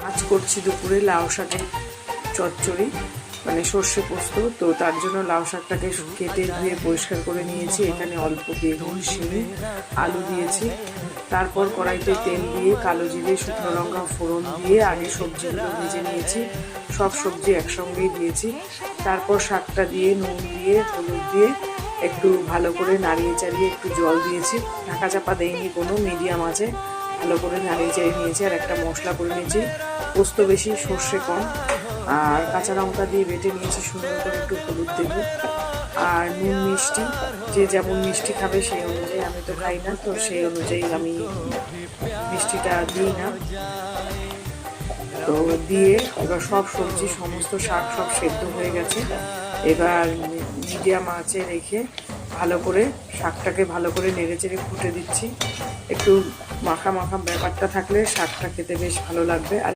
আজ করছি দুপুরে লাউ শাকের চচ্চড়ি, মানে সর্ষে পোস্ত। তো তার জন্য লাউ শাকটাকে কেটে ধুয়ে পরিষ্কার করে নিয়েছি। এখানে অল্প বেগুন, শিম, আলু দিয়েছি। তারপর কড়াইতে তেল দিয়ে কালো জিরে, শুকনো লঙ্কা ফোড়ন দিয়ে আগে সবজিগুলো ভেজে নিয়েছি। সব সবজি একসঙ্গেই দিয়েছি। তারপর শাকটা দিয়ে নুন দিয়ে হলুদ দিয়ে একটু ভালো করে নাড়িয়ে চাড়িয়ে একটু জল দিয়েছি। ঢাকা চাপা দেয়নি কোনো, মিডিয়াম আছে। ভালো করে নাড়িয়ে চাড়িয়ে নিয়েছি। আর একটা মশলা করে নিয়েছি, পোস্ত বেশি সর্ষে কম, আর কাঁচা লঙ্কা দিয়ে বেটে নিয়েছি সুন্দর করে। একটু হলুদ দেবো আর নুন মিষ্টি, যে যেমন মিষ্টি খাবে সেই অনুযায়ী। আমি তো খাই না, তো সেই অনুযায়ী আমি মিষ্টিটা দিই না। তো দিয়ে এবার সব সবজি, সমস্ত শাক সব সেদ্ধ হয়ে গেছে। এবার মিডিয়াম আঁচে রেখে ভালো করে শাকটাকে ভালো করে নেড়ে চেড়ে ফুটে দিচ্ছি। একটু মাখা মাখা ব্যাপারটা থাকলে শাকটা খেতে বেশ ভালো লাগবে। আর